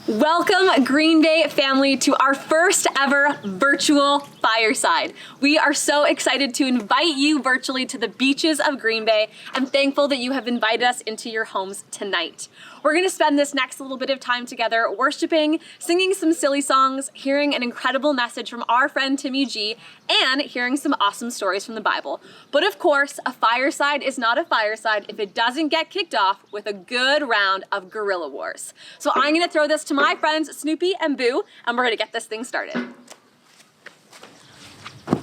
Welcome, Green Bay family, to our first ever virtual Fireside. We are so excited to invite you virtually to the beaches of Green Bay. I'm thankful that you have invited us into your homes tonight. We're going to spend this next little bit of time together worshiping, singing some silly songs, hearing an incredible message from our friend Timmy G, and hearing some awesome stories from the Bible. But of course, a fireside is not a fireside if it doesn't get kicked off with a good round of Guerrilla Wars. So I'm going to throw this to my friends Snoopy and Boo, and we're going to get this thing started.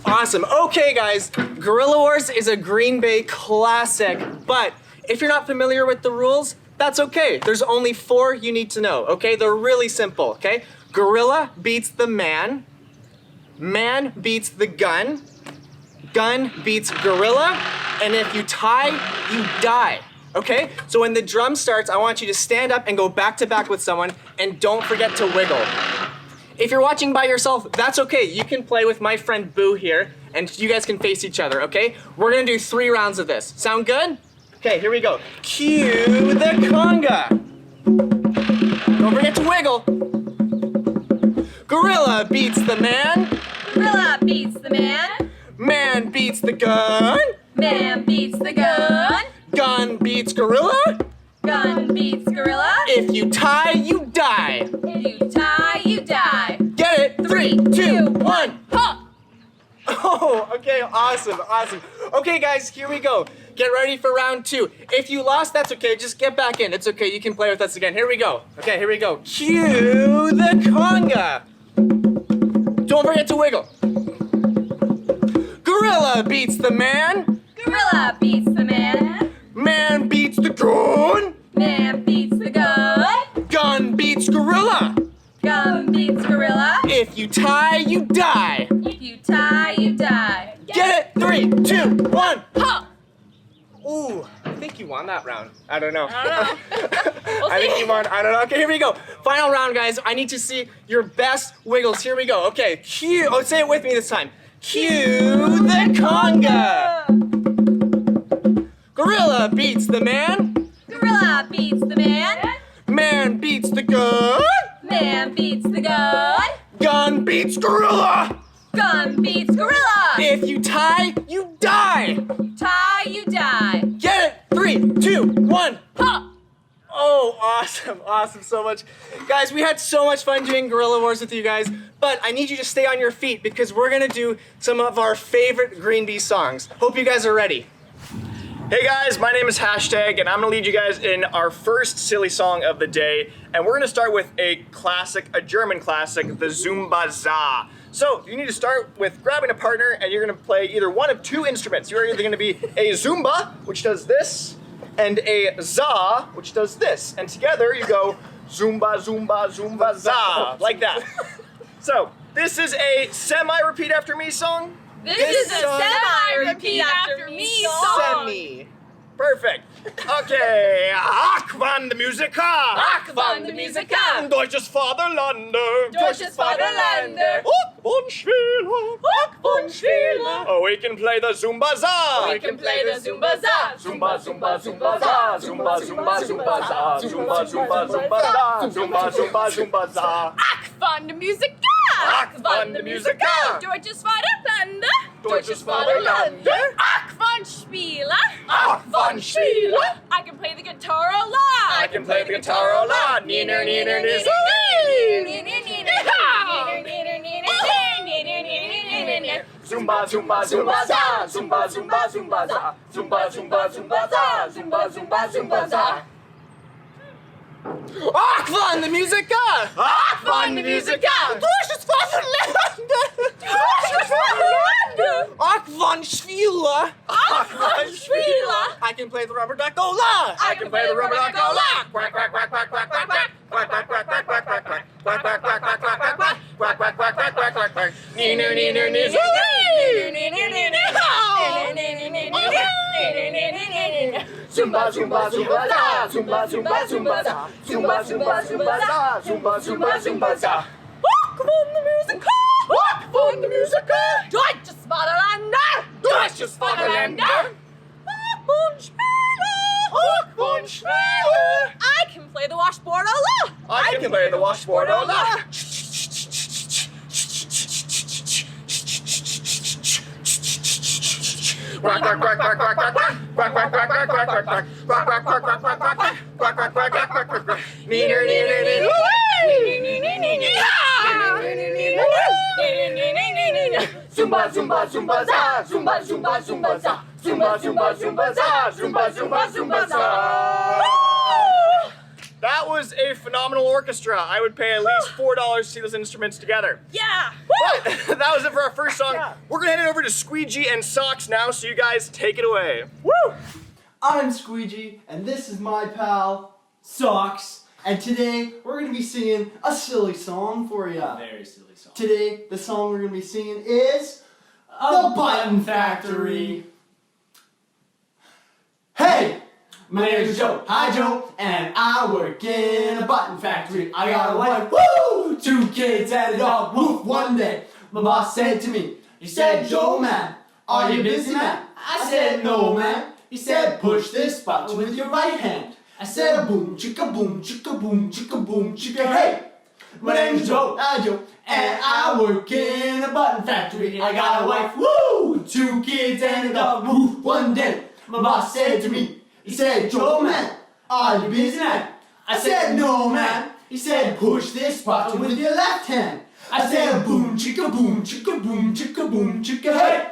Awesome. Okay, guys, Guerrilla Wars is a Green Bay classic, but if you're not familiar with the rules, that's okay. There's only 4 you need to know, okay? They're really simple, okay? Gorilla beats the man, man beats the gun, gun beats gorilla, and if you tie, you die, okay? So when the drum starts, I want you to stand up and go back to back with someone, and don't forget to wiggle. If you're watching by yourself, that's okay. You can play with my friend Boo here, and you guys can face each other, okay? We're gonna do 3 rounds of this. Sound good? Okay, here we go. Cue the conga. Don't forget to wiggle. Gorilla beats the man. Gorilla beats the man. Man beats the gun. Man beats the gun. Gun beats gorilla. Gun beats gorilla. If you tie, you die. If you tie, you die. Get it? 3, 2, 1, ha! Oh, okay, awesome, awesome. Okay, guys, here we go. Get ready for round 2. If you lost, that's okay. Just get back in. It's okay. You can play with us again. Here we go. Okay, here we go. Cue the conga. Don't forget to wiggle. Gorilla beats the man. Gorilla beats the man. Man beats the gun. Man beats the gun. Gun beats gorilla. Gun beats gorilla. If you tie, you die. If you tie, you die. Get it? 3, 2, 1. Ha! Ooh, I think you won that round. I don't know. I don't know. I think you won. I don't know. Okay, here we go. Final round, guys. I need to see your best wiggles. Here we go. Okay, cue. Oh, say it with me this time. Cue the conga. Gorilla beats the man. Gorilla beats the man. Man beats the gun. Man beats the gun. Gun beats gorilla. Gun beats gorilla. If you tie, you die. Tie, you die. Get it? 3, 2, 1. Ha! Oh, awesome, awesome, so much. Guys, we had so much fun doing Guerrilla Wars with you guys, but I need you to stay on your feet because we're gonna do some of our favorite Green Bee songs. Hope you guys are ready. Hey guys, my name is Hashtag, and I'm gonna lead you guys in our first silly song of the day. And we're gonna start with a classic, a German classic, the Zumba Za. So you need to start with grabbing a partner, and you're gonna play either one of 2 instruments. You're either gonna be a Zumba, which does this, and a Za, which does this. And together you go Zumba, zumba, zumba, za. Like that. So, this is a semi-repeat after me song. This is a semi-repeat after me song. Semi. Perfect. Okay. Ach, wann die Musiker. Ach, wann die Musiker. Deutsches Vaterlande. Deutsches Vaterlande. Hoch und Schwieler. Hoch und Schwieler. Oh, we can play the Zumba za. We can play the Zumba za. Zumba, zumba, zumba za. Zumba, zumba, zumba za. Zumba, zumba, zumba za. Zumba, zumba, zumba za. Ach, wann die Musiker. Ach, wann die Musiker. Deutsches Vaterlande. Deutsches Vaterlande. Ach, wann Spieler. Ach, wann Spieler. I can play the guitar a lot. I can play the guitar a lot. Neener, neener, neener. Zumba, zumba, zumba za. Zumba, zumba, zumba za. Zumba, zumba, zumba za. Zumba, zumba, zumba za. Ach, wann die Musiker. Ach, wann die Musiker. Deutsches Vaterlande. Deutsches Vaterlande. Ach, wann Schwieler. Ach, wann Spieler. I can play the rubber duck a lot. I can play the rubber duck a lot. Quack, quack, quack, quack, quack, quack, quack. Quack, quack, quack, quack, quack, quack, quack. Quack, quack, quack, quack, quack, quack, quack. Quack, quack, quack, quack, quack, quack, quack. Neener, neener, neener. Zumba, zumba, zumba za. Zumba, zumba, zumba za. Zumba, zumba, zumba za. Zumba, zumba, zumba za. Ach, wann die Musiker. Ach, wann die Musiker. Deutsches Vaterlande. Deutsches Vaterlande. Ach, wann Spieler. Ach, wann Spieler. I can play the washboard a lot. I can play the washboard a lot. Quack, quack, quack, quack, quack, quack, quack. Quack, quack, quack, quack, quack, quack, quack. Quack, quack, quack, quack, quack, quack, quack. Quack, quack, quack, quack, quack, quack, quack. Neener, neener, neener. Zumba, zumba, zumba za. Zumba, zumba, zumba za. Zumba, zumba, zumba za. Zumba, zumba, zumba za. That was a phenomenal orchestra. I would pay at least $4 to see those instruments together. Yeah. But that was it for our first song. We're gonna head it over to Squeegee and Socks now, so you guys take it away. Woo! I'm Squeegee, and this is my pal, Socks. And today, we're gonna be singing a silly song for ya. Very silly song. Today, the song we're gonna be singing is The Button Factory. Hey! My name is Joe. Hi, Joe. And I work in a button factory. I got a wife, woo! 2 kids and a dog, woof. One day, my boss said to me, he said, Joe, man, are you busy, man? I said, no, man. He said, push this button with your right hand. I said, boom, chicka, boom, chicka, boom, chicka, boom, chicka, hey! My name is Joe. Hi, Joe. And I work in a button factory. I got a wife, woo! 2 kids and a dog, woof. One day, my boss said to me, he said, Joe, man, are you busy, man? I said, no, man. He said, push this button with your left hand. I said, boom, chicka, boom, chicka, boom, chicka, boom, chicka, hey!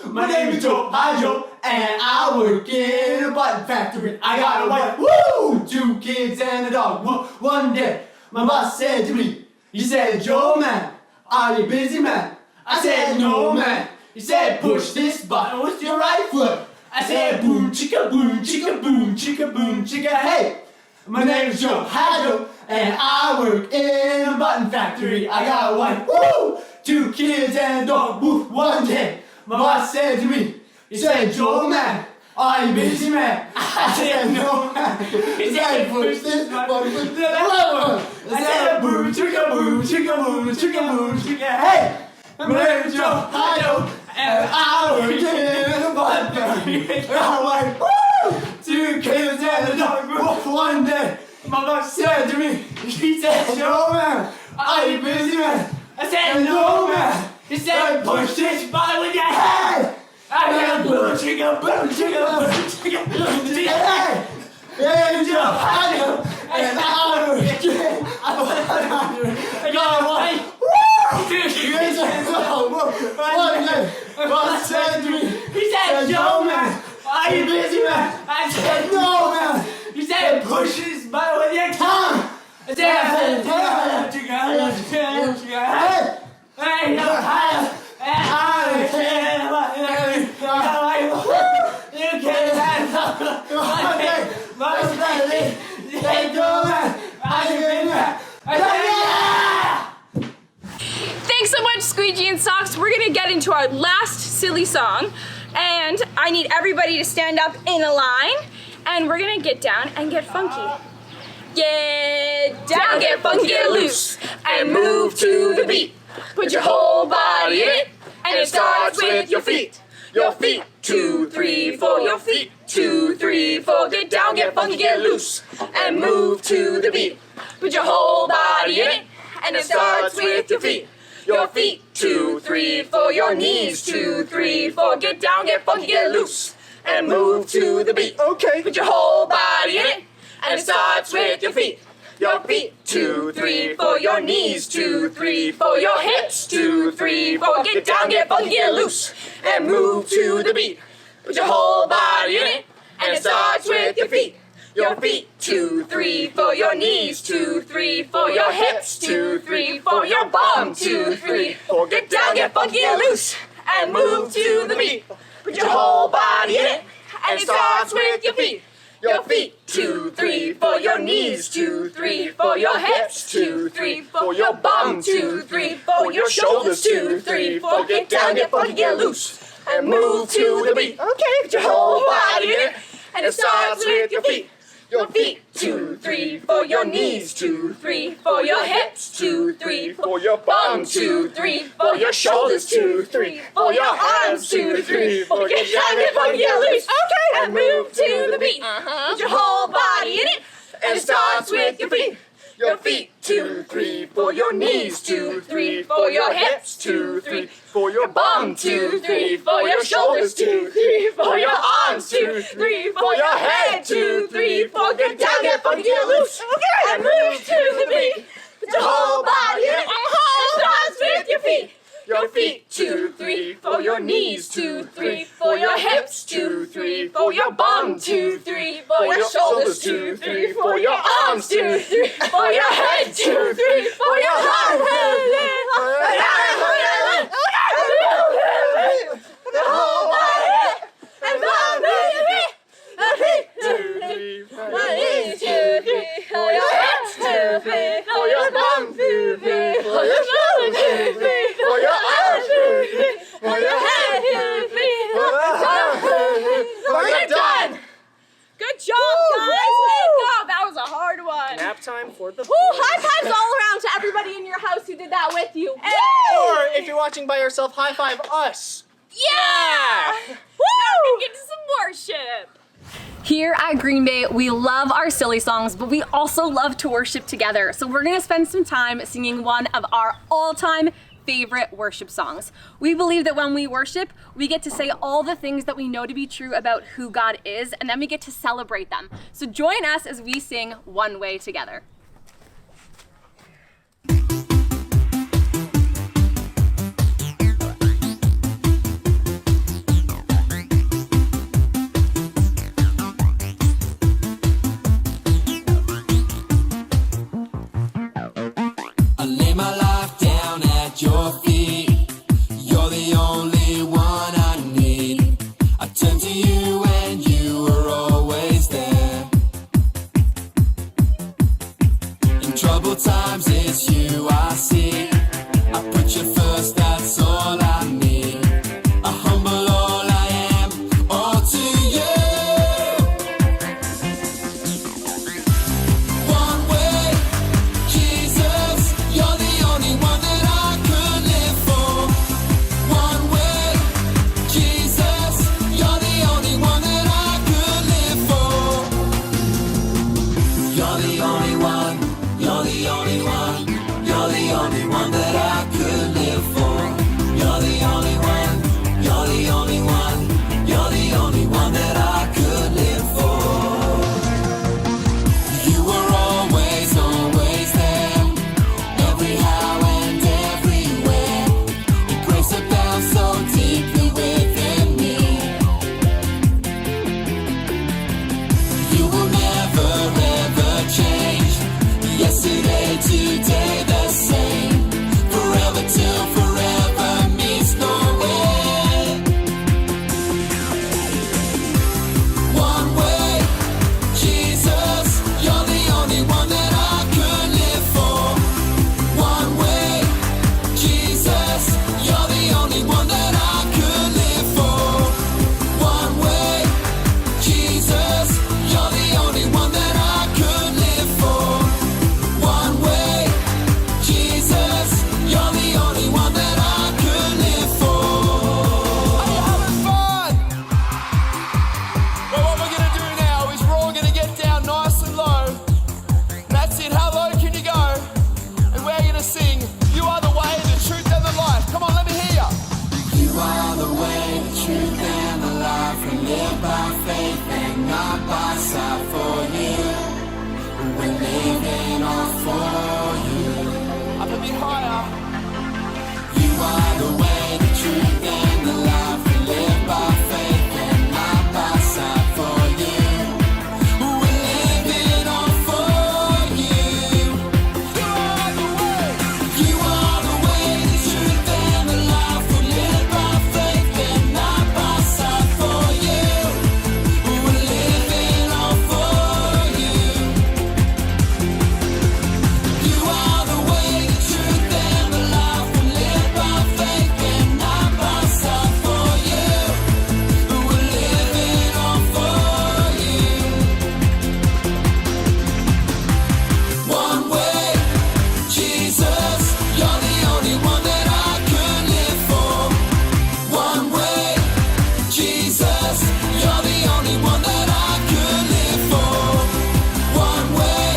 My name is Joe, hi, Joe, and I work in a button factory. I got a wife, woo! 2 kids and a dog, woo! One day, my boss said to me, he said, Joe, man, are you busy, man? I said, no, man. He said, push this button with your right foot. I said, boom, chicka, boom, chicka, boom, chicka, boom, chicka, hey! My name is Joe, hi, Joe, and I work in a button factory. I got a wife, woo! 2 kids and a dog, woo! One day, my boss said to me, he said, Joe, man, are you busy, man? I said, no, man. He said, push this button with the left one. I said, boom, chicka, boom, chicka, boom, chicka, boom, chicka, hey! My name is Joe, hi, Joe, and I work in a button factory. I got a wife, woo! 2 kids and a dog, woo! One day, my boss said to me, he said, Joe, man, are you busy, man? I said, no, man. He said, push this button with your head. I said, boom, chicka, boom, chicka, boom, chicka, boom, chicka, hey. Hey, Joe, I know, and I work in a button factory. I got a wife, woo! 2 kids and a dog, woo! One day, my boss said to me, he said, Joe, man, are you busy, man? I said, no, man. He said, push this button with your tongue. I said, hey, hey, no, I can't, you can't, hey, Joe, man, are you busy? Timmy G and Socks, we're gonna get into our last silly song, and I need everybody to stand up in a line, and we're gonna get down and get funky. Get down, get funky, get loose, and move to the beat. Put your whole body in it, and it starts with your feet. Your feet, 2, 3, 4, your feet, 2, 3, 4. Get down, get funky, get loose, and move to the beat. Put your whole body in it, and it starts with your feet. Your feet, 2, 3, 4, your knees, 2, 3, 4. Get down, get funky, get loose, and move to the beat. Okay. Put your whole body in it, and it starts with your feet. Your feet, 2, 3, 4, your knees, 2, 3, 4, your hips, 2, 3, 4. Get down, get funky, get loose, and move to the beat. Put your whole body in it, and it starts with your feet. Your feet, 2, 3, 4, your knees, 2, 3, 4, your hips, 2, 3, 4, your bum, 2, 3, 4. Get down, get funky, get loose, and move to the beat. Put your whole body in it, and it starts with your feet. Your feet, 2, 3, 4, your knees, 2, 3, 4, your hips, 2, 3, 4, your bum, 2, 3, 4, your shoulders, 2, 3, 4. Get down, get funky, get loose, and move to the beat. Okay, put your whole body in it, and it starts with your feet. Your feet, 2, 3, 4, your knees, 2, 3, 4, your hips, 2, 3, 4, your bum, 2, 3, 4, your shoulders, 2, 3, 4, your arms, 2, 3, 4. Get down, get funky, get loose, okay, and move to the beat. Put your whole body in it, and it starts with your feet. Your feet, 2, 3, 4, your knees, 2, 3, 4, your hips, 2, 3, 4, your bum, 2, 3, 4, your shoulders, 2, 3, 4, your arms, 2, 3, 4, your head, 2, 3, 4. Get down, get funky, get loose, okay, and move to the beat. Put your whole body in it, and it starts with your feet. Your feet, 2, 3, 4, your knees, 2, 3, 4, your hips, 2, 3, 4, your bum, 2, 3, 4, your shoulders, 2, 3, 4, your arms, 2, 3, 4, your head, 2, 3, 4, your heart. The whole body and move to the beat. The feet, 2, 3, 4, your knees, 2, 3, 4, your hips, 2, 3, 4, your bum, 2, 3, 4, your shoulders, 2, 3, 4, your arms, 2, 3, 4, your head, 2, 3, 4, we're done. Good job, guys. Way to go. That was a hard one. Nap time for the Woo, high fives all around to everybody in your house who did that with you. Or if you're watching by yourself, high five us. Yeah. Woo! Now we get to some worship. Here at Green Bay, we love our silly songs, but we also love to worship together. So we're gonna spend some time singing one of our all-time favorite worship songs. We believe that when we worship, we get to say all the things that we know to be true about who God is, and then we get to celebrate them. So join us as we sing One Way together. I lay my life down at your feet. You're the only one I need. I turn to you and you are always there. and live by faith and not by sight for you. We're living all for you. Up a bit higher. You are the way, the truth, and the life. We live by faith and not by sight for you. We're living all for you. You are the way. You are the way, the truth, and the life. We live by faith and not by sight for you. We're living all for you. You are the way, the truth, and the life. We live by faith and not by sight for you. We're living all for you. One way, Jesus, you're the only one that I could live for. One way, Jesus, you're the only one that I could live for. One way,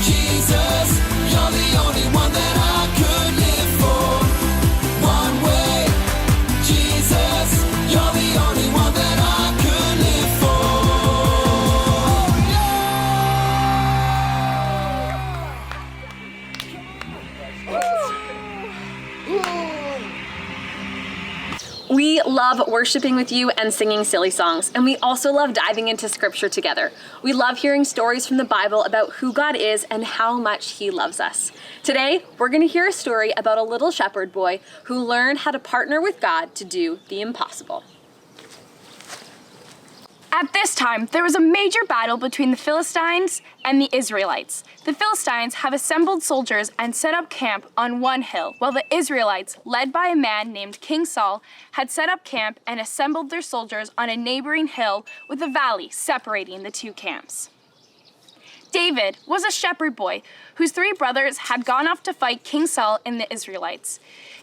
Jesus, you're the only one that I could live for. One way, Jesus, you're the only one that I could live for. We love worshiping with you and singing silly songs, and we also love diving into scripture together. We love hearing stories from the Bible about who God is and how much He loves us. Today, we're going to hear a story about a little shepherd boy who learned how to partner with God to do the impossible. At this time, there was a major battle between the Philistines and the Israelites. The Philistines have assembled soldiers and set up camp on one hill, while the Israelites, led by a man named King Saul, had set up camp and assembled their soldiers on a neighboring hill with a valley separating the two camps. David was a shepherd boy whose 3 brothers had gone off to fight King Saul and the Israelites.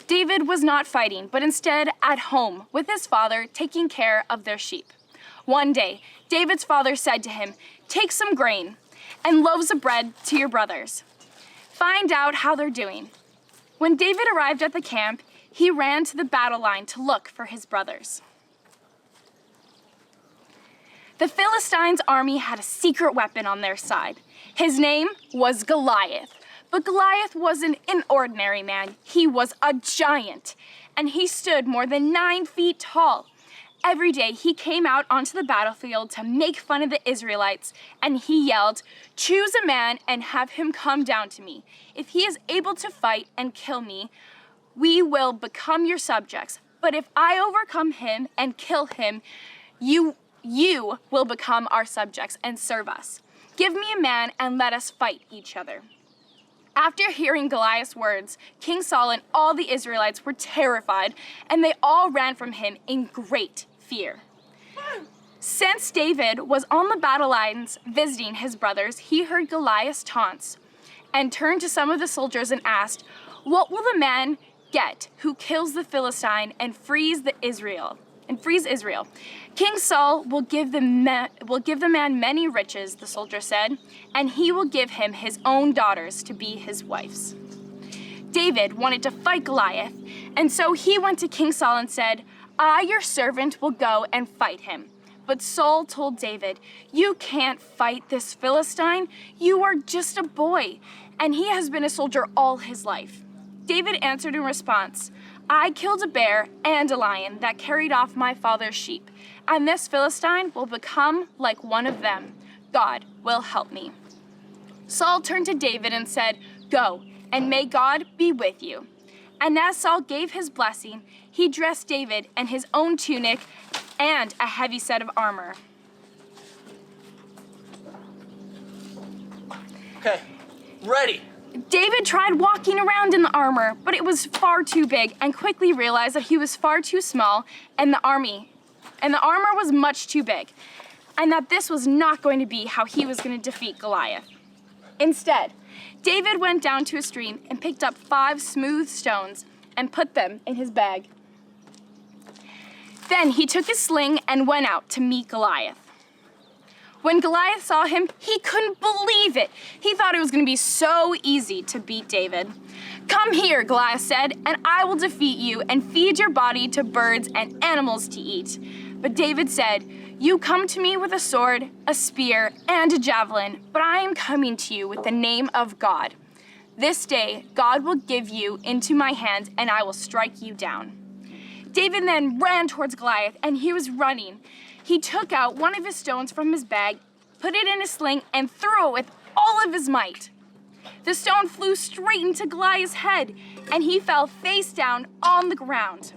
David was not fighting, but instead at home with his father, taking care of their sheep. One day, David's father said to him, "Take some grain and loaves of bread to your brothers. Find out how they're doing." When David arrived at the camp, he ran to the battle line to look for his brothers. The Philistines' army had a secret weapon on their side. His name was Goliath. But Goliath wasn't an ordinary man. He was a giant, and he stood more than 9 feet tall. Every day he came out onto the battlefield to make fun of the Israelites, and he yelled, "Choose a man and have him come down to me. If he is able to fight and kill me, we will become your subjects. But if I overcome him and kill him, you will become our subjects and serve us. Give me a man and let us fight each other." After hearing Goliath's words, King Saul and all the Israelites were terrified, and they all ran from him in great fear. Since David was on the battle lines visiting his brothers, he heard Goliath's taunts and turned to some of the soldiers and asked, "What will the man get who kills the Philistine and frees Israel?" "King Saul will give the man many riches," the soldier said, "and he will give him his own daughters to be his wives." David wanted to fight Goliath, and so he went to King Saul and said, "I, your servant, will go and fight him." But Saul told David, "You can't fight this Philistine. You are just a boy, and he has been a soldier all his life." David answered in response, "I killed a bear and a lion that carried off my father's sheep, and this Philistine will become like one of them. God will help me." Saul turned to David and said, "Go, and may God be with you." And as Saul gave his blessing, he dressed David in his own tunic and a heavy set of armor. Okay, ready. David tried walking around in the armor, but it was far too big, and quickly realized that he was far too small, and the armor was much too big, and that this was not going to be how he was going to defeat Goliath. Instead, David went down to a stream and picked up 5 smooth stones and put them in his bag. Then he took his sling and went out to meet Goliath. When Goliath saw him, he couldn't believe it. He thought it was going to be so easy to beat David. "Come here," Goliath said, "and I will defeat you and feed your body to birds and animals to eat." But David said, "You come to me with a sword, a spear, and a javelin, but I am coming to you with the name of God. This day, God will give you into my hands, and I will strike you down." David then ran towards Goliath, and he was running. He took out one of his stones from his bag, put it in a sling, and threw it with all of his might. The stone flew straight into Goliath's head, and he fell face down on the ground.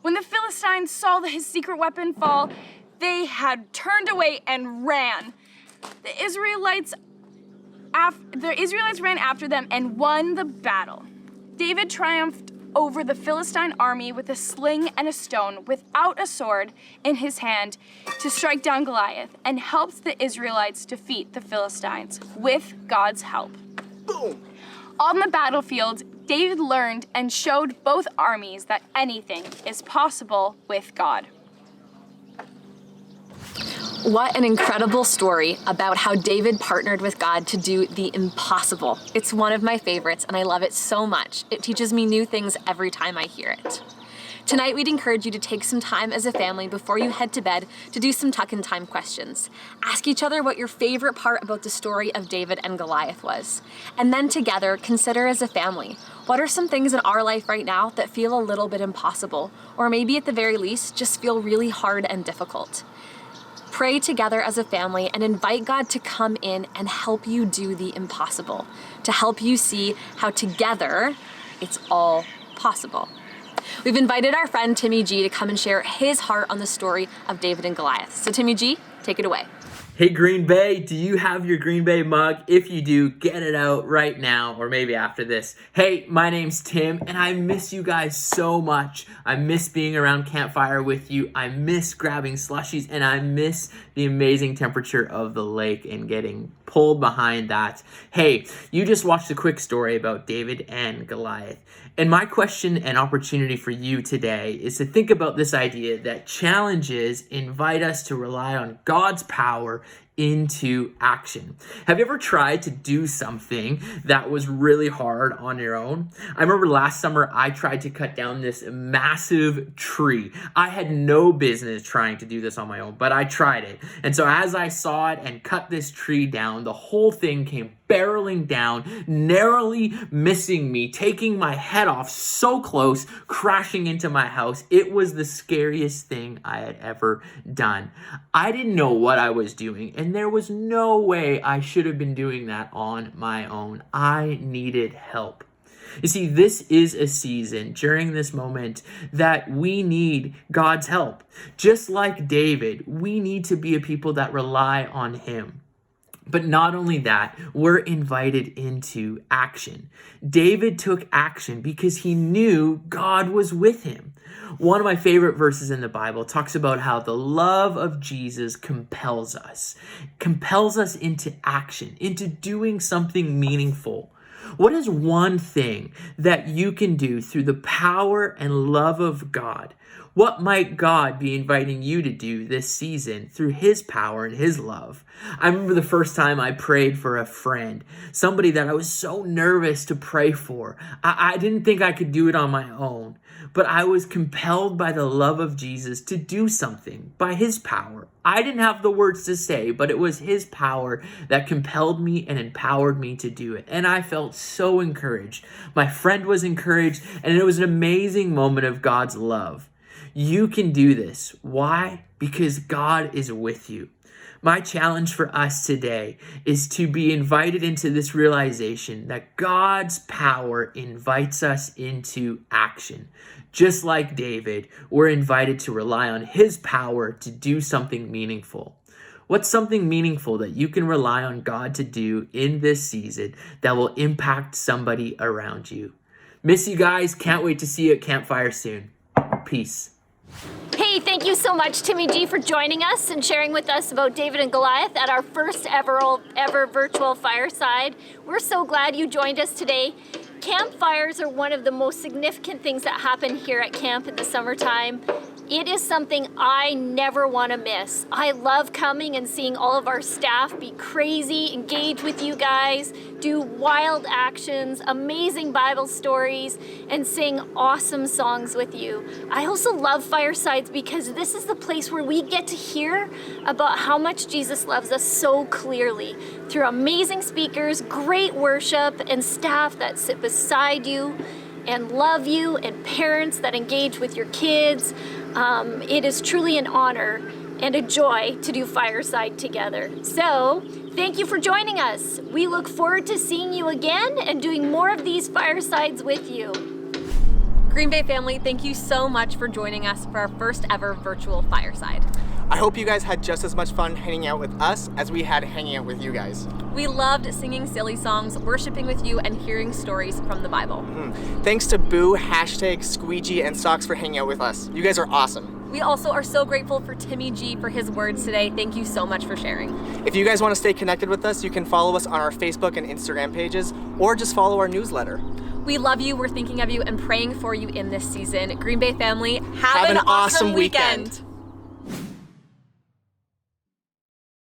When the Philistines saw his secret weapon fall, they had turned away and ran. The Israelites ran after them and won the battle. David triumphed over the Philistine army with a sling and a stone without a sword in his hand to strike down Goliath, and helped the Israelites defeat the Philistines with God's help. Boom! On the battlefield, David learned and showed both armies that anything is possible with God. What an incredible story about how David partnered with God to do the impossible. It's one of my favorites, and I love it so much. It teaches me new things every time I hear it. Tonight, we'd encourage you to take some time as a family before you head to bed to do some tuck-in time questions. Ask each other what your favorite part about the story of David and Goliath was. And then together, consider as a family, what are some things in our life right now that feel a little bit impossible, or maybe at the very least, just feel really hard and difficult? Pray together as a family and invite God to come in and help you do the impossible, to help you see how together it's all possible. We've invited our friend Timmy G to come and share his heart on the story of David and Goliath. So Timmy G, take it away. Hey Green Bay, do you have your Green Bay mug? If you do, get it out right now or maybe after this. Hey, my name's Tim and I miss you guys so much. I miss being around campfire with you. I miss grabbing slushies and I miss the amazing temperature of the lake and getting pulled behind that. Hey, you just watched a quick story about David and Goliath. And my question and opportunity for you today is to think about this idea that challenges invite us to rely on God's power into action. Have you ever tried to do something that was really hard on your own? I remember last summer I tried to cut down this massive tree. I had no business trying to do this on my own, but I tried it. And so as I saw it and cut this tree down, the whole thing came barreling down, narrowly missing me, taking my head off so close, crashing into my house. It was the scariest thing I had ever done. I didn't know what I was doing, and there was no way I should have been doing that on my own. I needed help. You see, this is a season during this moment that we need God's help. Just like David, we need to be a people that rely on him. But not only that, we're invited into action. David took action because he knew God was with him. One of my favorite verses in the Bible talks about how the love of Jesus compels us into action, into doing something meaningful. What is one thing that you can do through the power and love of God? What might God be inviting you to do this season through his power and his love? I remember the first time I prayed for a friend, somebody that I was so nervous to pray for. I didn't think I could do it on my own, but I was compelled by the love of Jesus to do something by his power. I didn't have the words to say, but it was his power that compelled me and empowered me to do it. And I felt so encouraged. My friend was encouraged, and it was an amazing moment of God's love. You can do this. Why? Because God is with you. My challenge for us today is to be invited into this realization that God's power invites us into action. Just like David, we're invited to rely on his power to do something meaningful. What's something meaningful that you can rely on God to do in this season that will impact somebody around you? Miss you guys. Can't wait to see you at Campfire soon. Peace. Hey, thank you so much, Timmy G, for joining us and sharing with us about David and Goliath at our first ever virtual Fireside. We're so glad you joined us today. Campfires are one of the most significant things that happen here at camp in the summertime. It is something I never want to miss. I love coming and seeing all of our staff be crazy, engage with you guys, do wild actions, amazing Bible stories, and sing awesome songs with you. I also love Firesides because this is the place where we get to hear about how much Jesus loves us so clearly through amazing speakers, great worship, and staff that sit beside you and love you, and parents that engage with your kids. It is truly an honor and a joy to do Fireside together. So, thank you for joining us. We look forward to seeing you again and doing more of these Firesides with you. Green Bay family, thank you so much for joining us for our first ever virtual Fireside. I hope you guys had just as much fun hanging out with us as we had hanging out with you guys. We loved singing silly songs, worshiping with you, and hearing stories from the Bible. Thanks to Boo, Hashtag, Squeegee, and Socks for hanging out with us. You guys are awesome. We also are so grateful for Timmy G for his words today. Thank you so much for sharing. If you guys want to stay connected with us, you can follow us on our Facebook and Instagram pages, or just follow our newsletter. We love you, we're thinking of you, and praying for you in this season. Green Bay family, Have an awesome weekend.